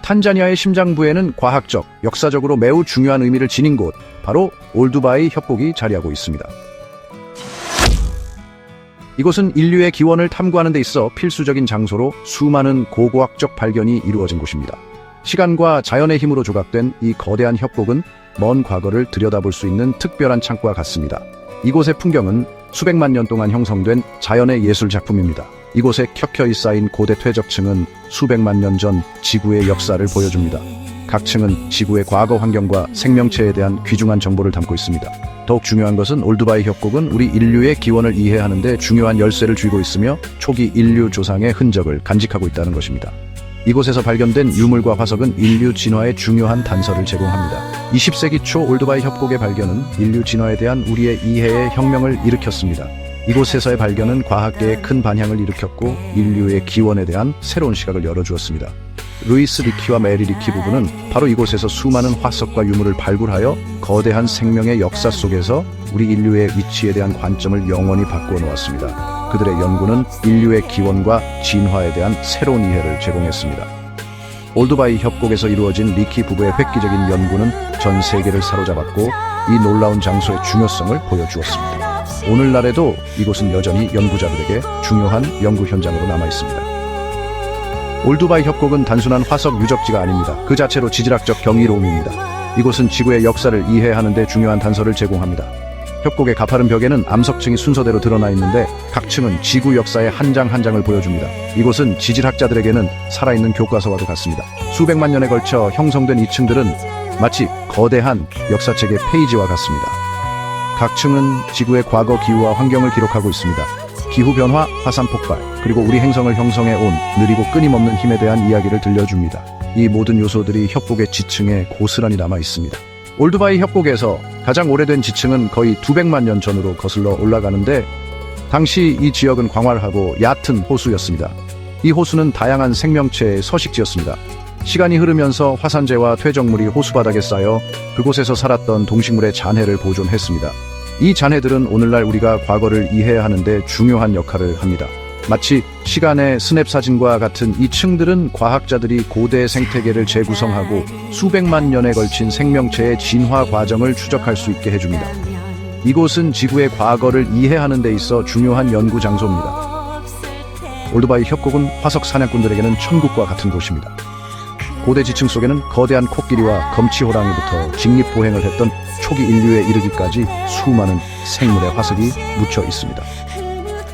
탄자니아의 심장부에는 과학적, 역사적으로 매우 중요한 의미를 지닌 곳, 바로 올두바이 협곡이 자리하고 있습니다. 이곳은 인류의 기원을 탐구하는 데 있어 필수적인 장소로 수많은 고고학적 발견이 이루어진 곳입니다. 시간과 자연의 힘으로 조각된 이 거대한 협곡은 먼 과거를 들여다볼 수 있는 특별한 창구와 같습니다. 이곳의 풍경은 수백만 년 동안 형성된 자연의 예술 작품입니다. 이곳에 켜켜이 쌓인 고대 퇴적층은 수백만 년 전 지구의 역사를 보여줍니다. 각 층은 지구의 과거 환경과 생명체에 대한 귀중한 정보를 담고 있습니다. 더욱 중요한 것은 올두바이 협곡은 우리 인류의 기원을 이해하는 데 중요한 열쇠를 쥐고 있으며 초기 인류 조상의 흔적을 간직하고 있다는 것입니다. 이곳에서 발견된 유물과 화석은 인류 진화의 중요한 단서를 제공합니다. 20세기 초 올두바이 협곡의 발견은 인류 진화에 대한 우리의 이해의 혁명을 일으켰습니다. 이곳에서의 발견은 과학계에 큰 반향을 일으켰고 인류의 기원에 대한 새로운 시각을 열어주었습니다. 루이스 리키와 메리 리키 부부는 바로 이곳에서 수많은 화석과 유물을 발굴하여 거대한 생명의 역사 속에서 우리 인류의 위치에 대한 관점을 영원히 바꾸어 놓았습니다. 그들의 연구는 인류의 기원과 진화에 대한 새로운 이해를 제공했습니다. 올두바이 협곡에서 이루어진 리키 부부의 획기적인 연구는 전 세계를 사로잡았고 이 놀라운 장소의 중요성을 보여주었습니다. 오늘날에도 이곳은 여전히 연구자들에게 중요한 연구 현장으로 남아있습니다. 올두바이 협곡은 단순한 화석 유적지가 아닙니다. 그 자체로 지질학적 경이로움입니다. 이곳은 지구의 역사를 이해하는 데 중요한 단서를 제공합니다. 협곡의 가파른 벽에는 암석층이 순서대로 드러나 있는데 각 층은 지구 역사의 한 장 한 장을 보여줍니다. 이곳은 지질학자들에게는 살아있는 교과서와도 같습니다. 수백만 년에 걸쳐 형성된 이 층들은 마치 거대한 역사책의 페이지와 같습니다. 각 층은 지구의 과거 기후와 환경을 기록하고 있습니다. 기후변화, 화산 폭발, 그리고 우리 행성을 형성해 온 느리고 끊임없는 힘에 대한 이야기를 들려줍니다. 이 모든 요소들이 협곡의 지층에 고스란히 남아 있습니다. 올두바이 협곡에서 가장 오래된 지층은 거의 200만 년 전으로 거슬러 올라가는데 당시 이 지역은 광활하고 얕은 호수였습니다. 이 호수는 다양한 생명체의 서식지였습니다. 시간이 흐르면서 화산재와 퇴적물이 호수바닥에 쌓여 그곳에서 살았던 동식물의 잔해를 보존했습니다. 이 잔해들은 오늘날 우리가 과거를 이해하는 데 중요한 역할을 합니다. 마치 시간의 스냅 사진과 같은 이 층들은 과학자들이 고대 생태계를 재구성하고 수백만 년에 걸친 생명체의 진화 과정을 추적할 수 있게 해줍니다. 이곳은 지구의 과거를 이해하는 데 있어 중요한 연구 장소입니다. 올두바이 협곡은 화석 사냥꾼들에게는 천국과 같은 곳입니다. 고대 지층 속에는 거대한 코끼리와 검치호랑이부터 직립보행을 했던 초기 인류에 이르기까지 수많은 생물의 화석이 묻혀 있습니다.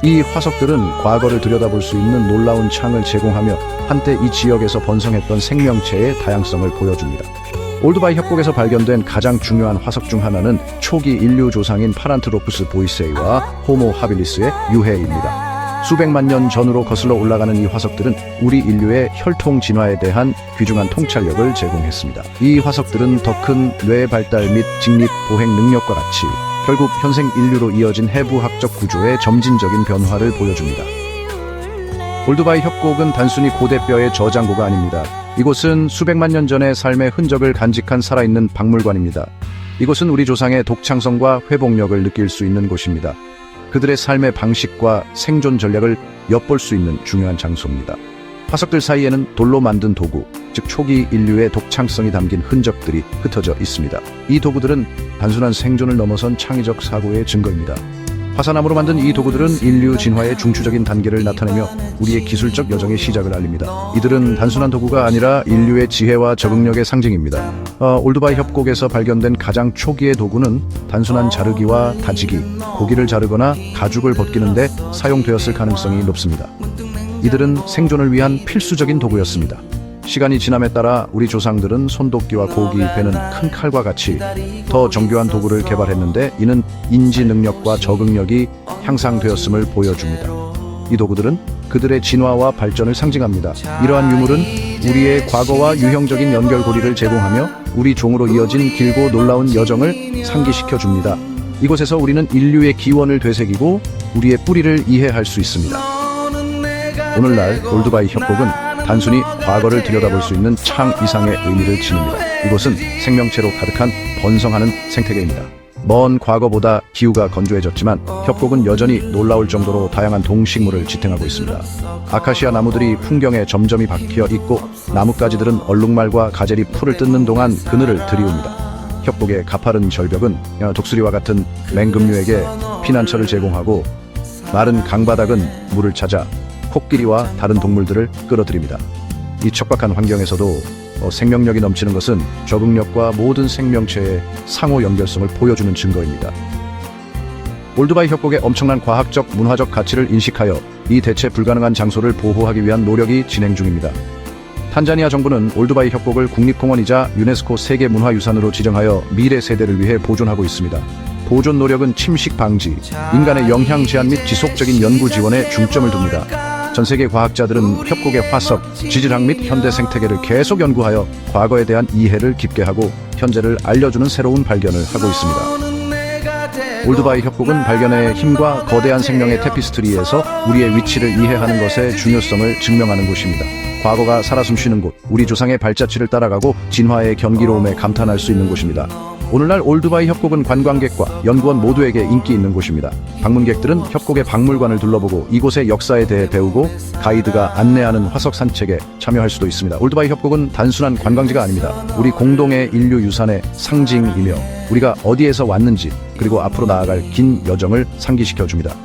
이 화석들은 과거를 들여다볼 수 있는 놀라운 창을 제공하며 한때 이 지역에서 번성했던 생명체의 다양성을 보여줍니다. 올두바이 협곡에서 발견된 가장 중요한 화석 중 하나는 초기 인류 조상인 파란트로푸스 보이세이와 호모 하빌리스의 유해입니다. 수백만 년 전으로 거슬러 올라가는 이 화석들은 우리 인류의 혈통 진화에 대한 귀중한 통찰력을 제공했습니다. 이 화석들은 더 큰 뇌 발달 및 직립 보행 능력과 같이 결국 현생 인류로 이어진 해부학적 구조의 점진적인 변화를 보여줍니다. 올두바이 협곡은 단순히 고대뼈의 저장고가 아닙니다. 이곳은 수백만 년 전의 삶의 흔적을 간직한 살아있는 박물관입니다. 이곳은 우리 조상의 독창성과 회복력을 느낄 수 있는 곳입니다. 그들의 삶의 방식과 생존 전략을 엿볼 수 있는 중요한 장소입니다. 화석들 사이에는 돌로 만든 도구, 즉 초기 인류의 독창성이 담긴 흔적들이 흩어져 있습니다. 이 도구들은 단순한 생존을 넘어선 창의적 사고의 증거입니다. 화산암으로 만든 이 도구들은 인류 진화의 중추적인 단계를 나타내며 우리의 기술적 여정의 시작을 알립니다. 이들은 단순한 도구가 아니라 인류의 지혜와 적응력의 상징입니다. 올두바이 협곡에서 발견된 가장 초기의 도구는 단순한 자르기와 다지기, 고기를 자르거나 가죽을 벗기는데 사용되었을 가능성이 높습니다. 이들은 생존을 위한 필수적인 도구였습니다. 시간이 지남에 따라 우리 조상들은 손도끼와 고기 베는 큰 칼과 같이 더 정교한 도구를 개발했는데 이는 인지 능력과 적응력이 향상되었음을 보여줍니다. 이 도구들은 그들의 진화와 발전을 상징합니다. 이러한 유물은 우리의 과거와 유형적인 연결고리를 제공하며 우리 종으로 이어진 길고 놀라운 여정을 상기시켜 줍니다. 이곳에서 우리는 인류의 기원을 되새기고 우리의 뿌리를 이해할 수 있습니다. 오늘날 올두바이 협곡은 단순히 과거를 들여다볼 수 있는 창 이상의 의미를 지닙니다. 이곳은 생명체로 가득한 번성하는 생태계입니다. 먼 과거보다 기후가 건조해졌지만 협곡은 여전히 놀라울 정도로 다양한 동식물을 지탱하고 있습니다. 아카시아 나무들이 풍경에 점점이 박혀 있고 나뭇가지들은 얼룩말과 가젤이 풀을 뜯는 동안 그늘을 들이웁니다. 협곡의 가파른 절벽은 독수리와 같은 맹금류에게 피난처를 제공하고 마른 강바닥은 물을 찾아 코끼리와 다른 동물들을 끌어들입니다. 이 척박한 환경에서도 생명력이 넘치는 것은 적응력과 모든 생명체의 상호 연결성을 보여주는 증거입니다. 올드바이 협곡의 엄청난 과학적, 문화적 가치를 인식하여 이 대체 불가능한 장소를 보호하기 위한 노력이 진행 중입니다. 탄자니아 정부는 올드바이 협곡을 국립공원이자 유네스코 세계문화유산으로 지정하여 미래 세대를 위해 보존하고 있습니다. 보존 노력은 침식 방지, 인간의 영향 제한 및 지속적인 연구 지원에 중점을 둡니다. 전 세계 과학자들은 협곡의 화석, 지질학 및 현대 생태계를 계속 연구하여 과거에 대한 이해를 깊게 하고 현재를 알려주는 새로운 발견을 하고 있습니다. 올드바이 협곡은 발견의 힘과 거대한 생명의 테피스트리에서 우리의 위치를 이해하는 것의 중요성을 증명하는 곳입니다. 과거가 살아 숨쉬는 곳, 우리 조상의 발자취를 따라가고 진화의 경이로움에 감탄할 수 있는 곳입니다. 오늘날 올드바이 협곡은 관광객과 연구원 모두에게 인기 있는 곳입니다. 방문객들은 협곡의 박물관을 둘러보고 이곳의 역사에 대해 배우고 가이드가 안내하는 화석 산책에 참여할 수도 있습니다. 올드바이 협곡은 단순한 관광지가 아닙니다. 우리 공동의 인류 유산의 상징이며 우리가 어디에서 왔는지 그리고 앞으로 나아갈 긴 여정을 상기시켜 줍니다.